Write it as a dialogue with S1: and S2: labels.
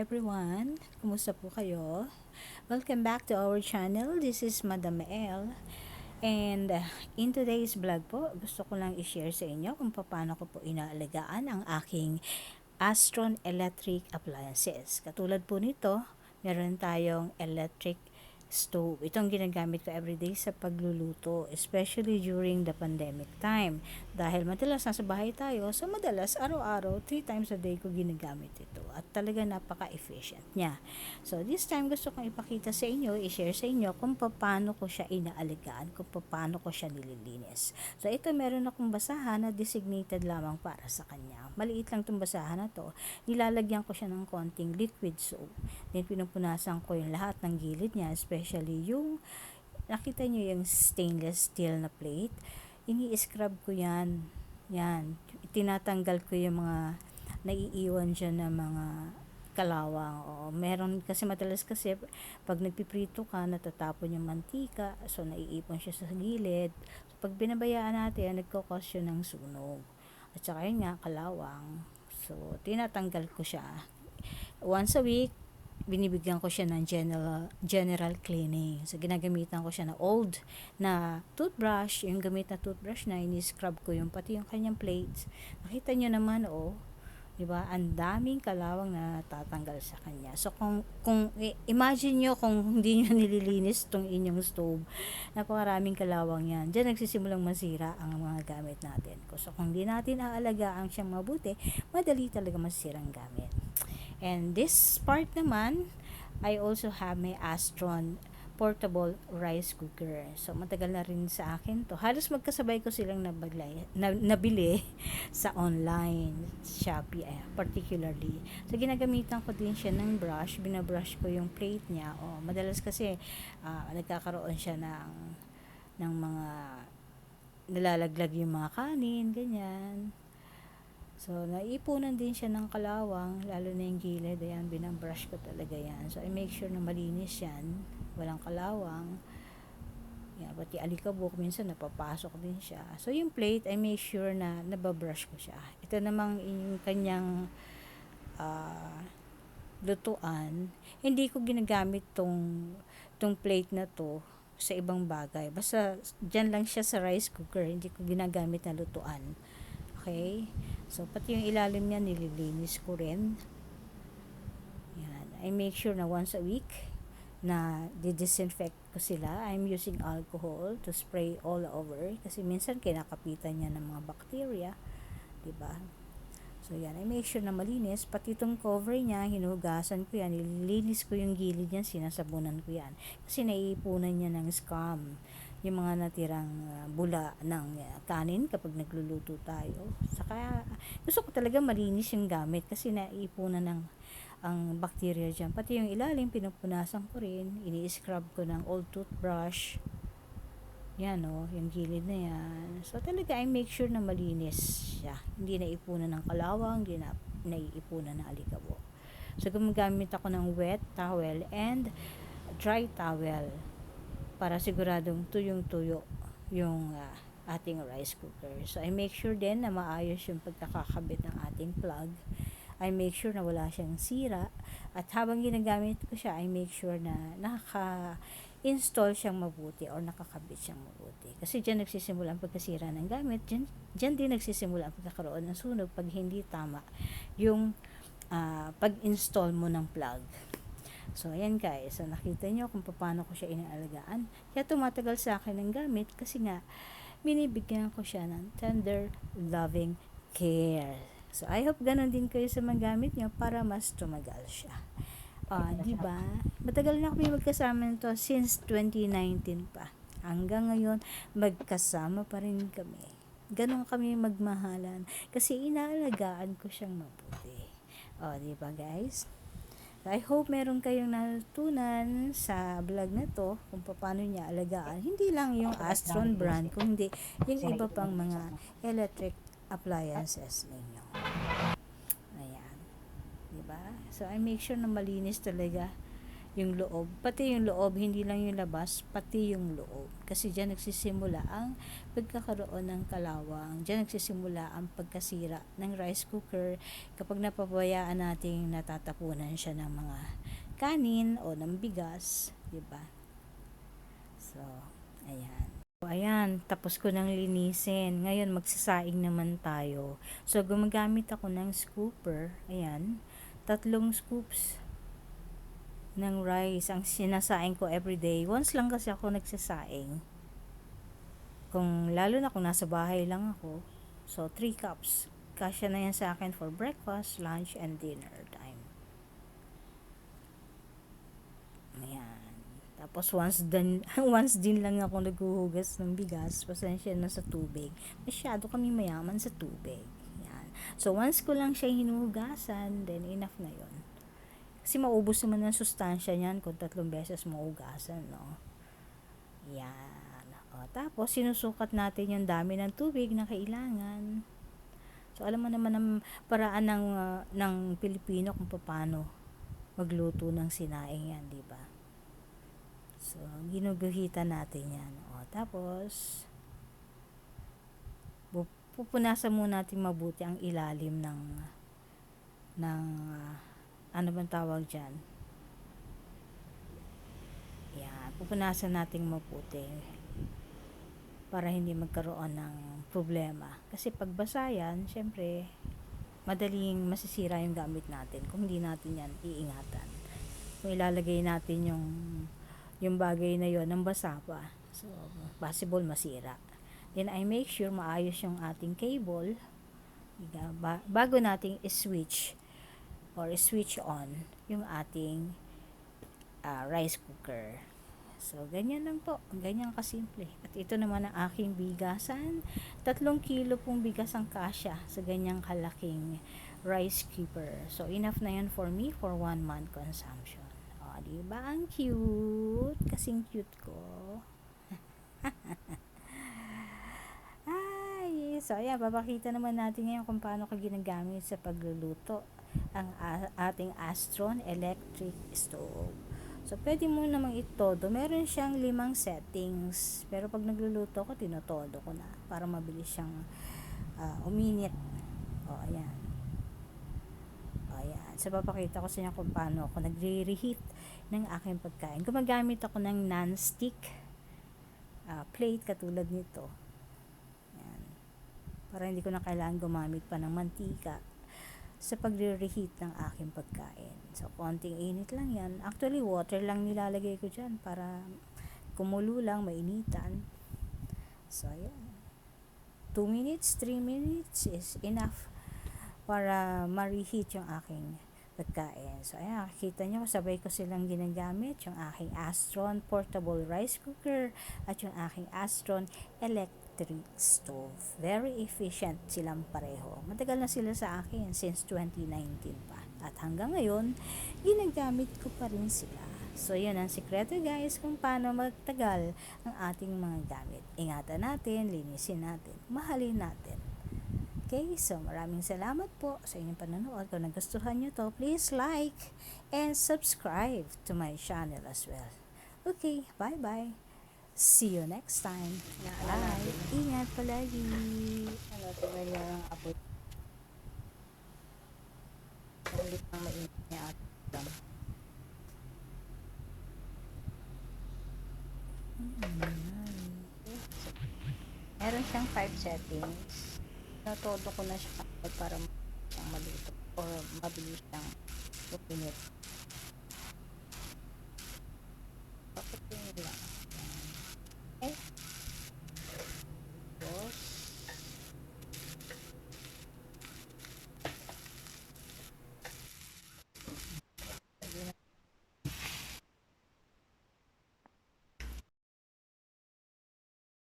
S1: everyone! Kumusta po kayo? Welcome back to our channel. This is Madam El. And in today's vlog po, gusto ko lang i-share sa inyo kung paano ko po inaalagaan ang aking Astron electric appliances. Katulad po nito, meron tayong electric stove. Itong ginagamit ko everyday sa pagluluto, especially during the pandemic time. Dahil madalas nasa bahay tayo, so madalas araw-araw, 3 times a day ko ginagamit ito. At talaga napaka-efficient niya. So this time gusto kong ipakita sa inyo, i-share sa inyo kung paano ko siya inaalagaan, kung paano ko siya nililinis. So ito meron akong basahan na designated lamang para sa kanya. Maliit lang itong basahan na to. Nilalagyan ko siya ng konting liquid soap. Then pinupunasan ko yung lahat ng gilid niya, especially yung nakita nyo yung stainless steel na plate. Ini-scrub ko yan. Yan. Tinatanggal ko yung mga naiiwan dyan na mga kalawang. O, meron kasi madalas kasi pag nagpiprito ka, natatapon yung mantika, so naiipon siya sa gilid. So, pag binabayaan natin, nagkakos yun ng sunog. At saka yun nga, kalawang. So, tinatanggal ko siya. Once a week, binibigyan ko siya ng general cleaning. So, ginagamitan ko siya na old na toothbrush. Yung gamit na toothbrush na, ini-scrub ko yung pati yung kanyang plates. Nakita nyo naman, diba? Ang daming kalawang na tatanggal sa kanya. So, kung imagine nyo kung hindi nyo nililinis tong inyong stove, napakaraming kalawang yan. Diyan nagsisimulang masira ang mga gamit natin. So, kung hindi natin aalagaan siyang mabuti, madali talaga masirang gamit. And this part naman, I also have my Astron portable rice cooker. So, matagal na rin sa akin to. Halos magkasabay ko silang nabili sa online, Shopee, particularly. So, ginagamitan ko din siya ng brush. Binabrush ko yung plate niya. Madalas kasi, nagkakaroon siya ng mga nalalaglag yung mga kanin, ganyan. So, naipunan din siya ng kalawang, lalo na yung gilid. Ayan, binabrush ko talaga yan. So, I make sure na malinis yan. Walang kalawang. Yan, pati alikabok, minsan napapasok din siya. So, yung plate, I make sure na nababrush ko siya. Ito namang yung kanyang lutuan. Hindi ko ginagamit tong plate na to sa ibang bagay. Basta, dyan lang siya sa rice cooker. Hindi ko ginagamit na lutuan. Okay? So, pati yung ilalim niya, nililinis ko rin. Yan. I make sure na once a week na disinfect ko sila. I'm using alcohol to spray all over. Kasi minsan kinakapitan niya ng mga bacteria. Diba? So, yan. I make sure na malinis. Pati itong cover niya, hinugasan ko yan. Nililinis ko yung gilid niya, sinasabunan ko yan. Kasi naiipunan niya ng scum. Yung mga natirang bula ng kanin kapag nagluluto tayo. Saka gusto ko talaga malinis yung gamit kasi naipunan ng ang bacteria dyan. Pati yung ilalim, pinupunasan ko rin. Ini-scrub ko ng old toothbrush. Yan yung gilid na yan. So talaga I make sure na malinis siya. Hindi naipunan ng kalawang, hindi na naiipunan ng alikabok. So gumagamit ako ng wet towel and dry towel para siguradong tuyong-tuyo yung ating rice cooker. So, I make sure din na maayos yung pagkakakabit ng ating plug. I make sure na wala siyang sira. At habang ginagamit ko siya, I make sure na naka-install siyang mabuti or nakakabit siyang mabuti. Kasi dyan nagsisimula ang pagkasira ng gamit. Dyan din nagsisimula ang pagkakaroon ng sunog pag hindi tama yung pag-install mo ng plug. So, ayan guys. So, nakita nyo kung paano ko siya inaalagaan. Kaya tumatagal sa akin ng gamit kasi nga, binibigyan ko siya ng tender, loving care. So, I hope ganun din kayo sa mga gamit nyo para mas tumagal siya. Diba? Matagal na kami magkasama nito since 2019 pa. Hanggang ngayon, magkasama pa rin kami. Ganun kami magmahalan. Kasi inaalagaan ko siyang mabuti. Diba guys? I hope meron kayong natutunan sa vlog na to kung paano niya alagaan. Hindi lang yung Astron brand, kundi yung iba pang mga electric appliances ninyo. Ayan. Diba? So, I make sure na malinis talaga yung loob, pati yung loob, hindi lang yung labas, pati yung loob. Kasi diyan nagsisimula ang pagkakaroon ng kalawang. Diyan nagsisimula ang pagkasira ng rice cooker kapag napabayaan nating natatapunan siya ng mga kanin o ng bigas, 'di ba? So, ayan. So, ayan, tapos ko nang linisin. Ngayon, magsasaing naman tayo. So, gumagamit ako ng scooper. Ayan, 3 scoops ng rice ang sinasaing ko everyday. Once lang kasi ako nagsasaing. Kung lalo na kung nasa bahay lang ako. So 3 cups. Kasya na yan sa akin for breakfast, lunch, and dinner time. Ayan. Tapos once din lang ako naghuhugas ng bigas. Pasensya na sa tubig. Masyado kami mayaman sa tubig. Ayan. So once ko lang siya hinuhugasan, then enough na yon. Kasi maubos naman ang sustansya niyan kung 3 beses mo ugasan, no? Yan. O, tapos, sinusukat natin yung dami ng tubig na kailangan. So, alam mo naman ang paraan ng Pilipino kung paano magluto ng sinaing yan, di ba? So, ginuguhitan natin yan. O, tapos, pupunasan muna natin mabuti ang ilalim ng ano bang tawag dyan? Yan, pupunasan natin mabuti para hindi magkaroon ng problema. Kasi pag basa yan, syempre, madaling masisira yung gamit natin kung hindi natin yan iingatan. Kung ilalagay natin yung bagay na yon ng basa pa, so, possible masira. Then, I make sure maayos yung ating cable bago nating i-switch or switch on yung ating rice cooker. So, ganyan lang po. Ganyan kasimple. At ito naman ang aking bigasan. 3 kilo pong bigas ang kasya sa ganyang kalaking rice cooker. So, enough na yan for me for 1 month consumption. O, diba? Ang cute. Kasing cute ko. Ay, so, ayan. Papakita naman natin ngayon kung paano ka ginagamit sa pagluluto ang ating Astron electric stove. So, pwede mo namang itodo. Meron siyang 5 settings. Pero pag nagluluto ko, tinotodo ko na para mabilis siyang uminit. O, ayan. O, ayan. So, papakita ko sa inyo kung paano ako nagre-reheat ng aking pagkain. Gumagamit ako ng non-stick plate katulad nito. Ayan. Para hindi ko na kailangan gumamit pa ng mantika sa pagre-reheat ng aking pagkain. So, konting init lang yan. Actually, water lang nilalagay ko dyan para kumulo lang, mainitan. So, ayan. 2 minutes, 3 minutes is enough para ma-reheat yung aking pagkain. So, ayan, nakikita nyo, sabay ko silang ginagamit, yung aking Astron portable rice cooker at yung aking Astron electric stove. Very efficient silang pareho. Matagal na sila sa akin since 2019 pa. At hanggang ngayon, ginagamit ko pa rin sila. So, yun ang sikreto guys kung paano magtagal ang ating mga gamit. Ingatan natin, linisin natin, mahalin natin. Okay, so maraming salamat po sa inyong panonood. Kung nagustuhan nyo to, please like and subscribe to my channel as well. Okay, bye-bye. See you next time. Bye. Ingat palagi. Ano, tingnan niya ang apoy. Ulit ang mainit niya at meron siyang 5 settings. Natuto ko na siya para maluto or mabilis siyang upinit.